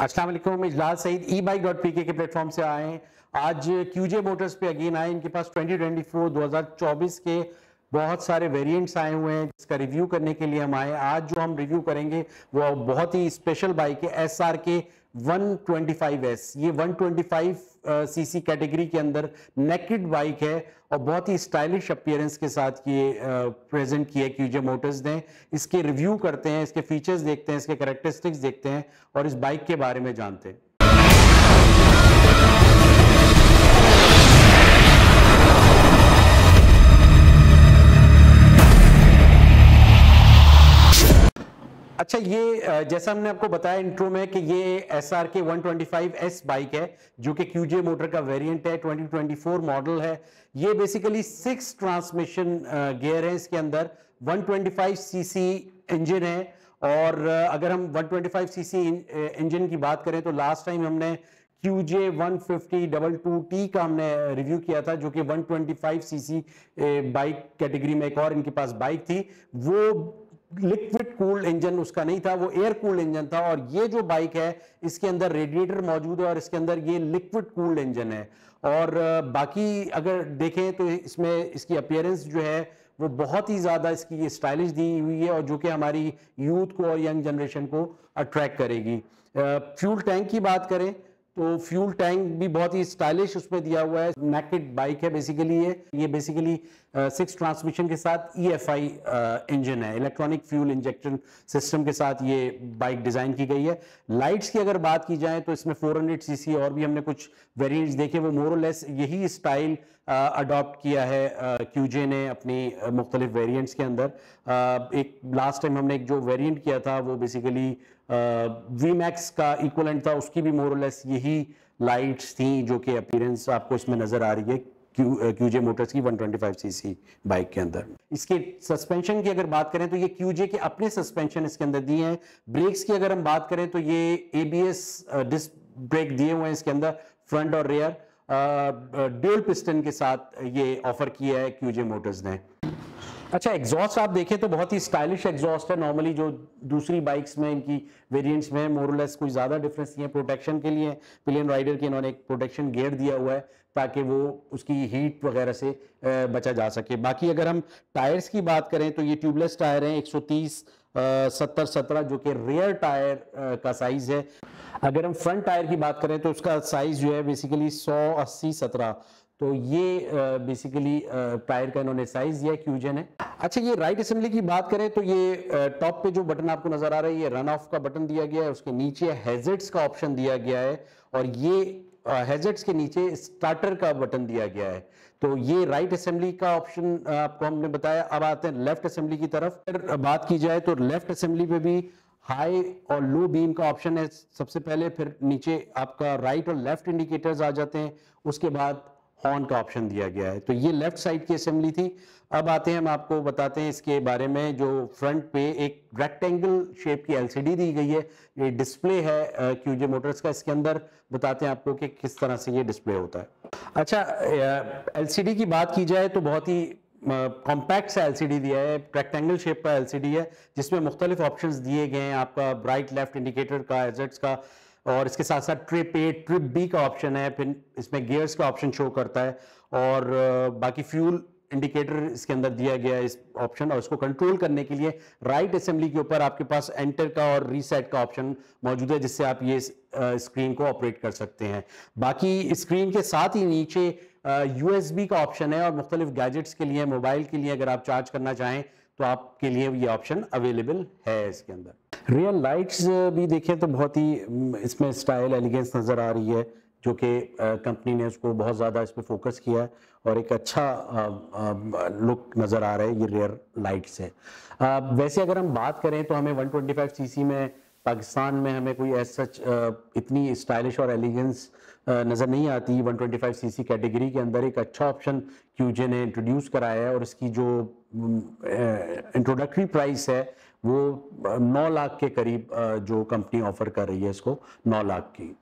अस्सलाम वालेकुम, इजलाल सईद e-bike.pk के प्लेटफॉर्म से आए हैं। आज QJ मोटर्स पे अगेन आए। इनके पास 2024 के बहुत सारे वेरिएंट्स आए हुए हैं जिसका रिव्यू करने के लिए हम आए। आज जो हम रिव्यू करेंगे वो बहुत ही स्पेशल बाइक है, SRK 125S। ये 125 सीसी कैटेगरी के अंदर नेकेड बाइक है और बहुत ही स्टाइलिश अपीयरेंस के साथ ये प्रेजेंट किया QJ मोटर्स ने। इसके रिव्यू करते हैं, इसके फीचर्स देखते हैं, इसके कैरेक्टरिस्टिक्स देखते हैं और इस बाइक के बारे में जानते हैं। अच्छा, ये जैसा हमने आपको बताया इंट्रो में कि ये SRK 125S बाइक है जो कि QJ मोटर का वेरिएंट है, 2024 मॉडल है। ये बेसिकली 6 ट्रांसमिशन गियर है, इसके अंदर 125 सीसी इंजन है। और अगर हम 125 सीसी इंजन की बात करें तो लास्ट टाइम हमने QJ 15022T का हमने रिव्यू किया था जो कि 125 सीसी बाइक कैटेगरी में एक और इनके पास बाइक थी। वो लिक्विड कूल्ड इंजन उसका नहीं था, वो एयर कूल्ड इंजन था। और ये जो बाइक है इसके अंदर रेडिएटर मौजूद है और इसके अंदर ये लिक्विड कूल्ड इंजन है। और बाकी अगर देखें तो इसमें इसकी अपीयरेंस जो है वो बहुत ही ज्यादा इसकी स्टाइलिश दी हुई है और जो कि हमारी यूथ को और यंग जनरेशन को अट्रैक्ट करेगी। फ्यूल टैंक की बात करें तो फ्यूल टैंक भी बहुत ही स्टाइलिश उसमें दिया हुआ है। नेकेड बाइक है बेसिकली। ये बेसिकली 6 ट्रांसमिशन के साथ EFI इंजन है, इलेक्ट्रॉनिक फ्यूल इंजेक्शन सिस्टम के साथ ये बाइक डिजाइन की गई है। लाइट्स की अगर बात की जाए तो इसमें 400 सीसी और भी हमने कुछ वेरिएंट्स देखे, वो मोर और लेस यही स्टाइल अडॉप्ट किया है QJ ने अपनी मुख्तलिफ वेरिएंट्स के अंदर। एक लास्ट टाइम हमने एक जो वेरिएंट किया था वो बेसिकली VMAX का इक्वलेंट था, उसकी भी मोर और लेस यही लाइट्स थी जो कि अपीयरेंस आपको इसमें नजर आ रही है QJ मोटर्स की 125 सीसी बाइक के अंदर। इसके सस्पेंशन की अगर बात करें तो ये QJ के अपने सस्पेंशन इसके अंदर दिए हैं। ब्रेक्स की अगर हम बात करें तो ये ABS डिस्क ब्रेक दिए हुए हैं इसके अंदर, फ्रंट और रेयर ड्यूल पिस्टन के साथ ये ऑफर किया है QJ मोटर्स ने। अच्छा, एग्जॉस्ट आप देखें तो बहुत ही स्टाइलिश एग्जॉस्ट है। नॉर्मली जो दूसरी बाइक्स में इनकी वेरिएंट्स में मोर और लेस कोई ज्यादा डिफरेंस नहीं है। प्रोटेक्शन के लिए पिलियन राइडर के इन्होंने एक प्रोटेक्शन गियर दिया हुआ है ताकि वो उसकी हीट वगैरह से बचा जा सके। बाकी अगर हम टायर्स की बात करें तो ये ट्यूबलेस टायर हैं 130 70-17 जो कि रेयर टायर का साइज है। अगर हम फ्रंट टायर की बात करें तो उसका साइज जो है बेसिकली 100-80-17, तो ये बेसिकली टायर का इन्होंने साइज दिया QJ ने। अच्छा, ये राइट असेंबली की बात करें तो ये टॉप पे जो बटन आपको नजर आ रहा है ये रन ऑफ का बटन दिया गया है, उसके नीचे हैजर्ड्स का ऑप्शन दिया गया है और ये हैजर्ड्स के नीचे स्टार्टर का बटन दिया गया है। तो ये राइट असेंबली का ऑप्शन आपको हमने बताया। अब आते हैं लेफ्ट असेंबली की तरफ। अगर बात की जाए तो लेफ्ट असेंबली पे भी हाई और लो बीम का ऑप्शन है सबसे पहले, फिर नीचे आपका राइट और लेफ्ट इंडिकेटर्स आ जाते हैं, उसके बाद हॉर्न का ऑप्शन दिया गया है। तो ये लेफ्ट साइड की असेंबली थी। अब आते हैं, हम आपको बताते हैं इसके बारे में। जो फ्रंट पे एक रेक्टेंगल शेप की LCD दी गई है, ये डिस्प्ले है QJ मोटर्स का। इसके अंदर बताते हैं आपको कि किस तरह से ये डिस्प्ले होता है। अच्छा, LCD की बात की जाए तो बहुत ही कॉम्पैक्ट सा LCD दिया है, रेक्टेंगल शेप का LCD है जिसमें मुख्तलिफ ऑप्शंस दिए गए हैं आपका राइट लेफ्ट इंडिकेटर का, हैजर्ड्स का, और इसके साथ साथ ट्रिप A ट्रिप B का ऑप्शन है। फिर इसमें गियर्स का ऑप्शन शो करता है और बाकी फ्यूल इंडिकेटर इसके अंदर दिया गया है इस ऑप्शन। और इसको कंट्रोल करने के लिए राइट असेंबली के ऊपर आपके पास एंटर का और रीसेट का ऑप्शन मौजूद है जिससे आप ये स्क्रीन को ऑपरेट कर सकते हैं। बाकी स्क्रीन के साथ ही नीचे USB का ऑप्शन है और मुख्तलिफ गैजेट्स के लिए, मोबाइल के लिए अगर आप चार्ज करना चाहें तो आपके लिए ये ऑप्शन अवेलेबल है इसके अंदर। रियल लाइट्स भी देखें तो बहुत ही इसमें स्टाइल एलिगेंस नजर आ रही है जो कि कंपनी ने उसको बहुत ज़्यादा इस पर फोकस किया है और एक अच्छा लुक नज़र आ रहा है ये रियर लाइट से। वैसे अगर हम बात करें तो हमें 125 सीसी में पाकिस्तान में हमें कोई एज सच इतनी स्टाइलिश और एलिगेंस नज़र नहीं आती। 125 सीसी कैटेगरी के अंदर एक अच्छा ऑप्शन QJ ने इंट्रोड्यूस कराया है और इसकी जो इंट्रोडक्टरी प्राइस है वो 9 लाख के करीब जो कंपनी ऑफर कर रही है इसको, 9 लाख की।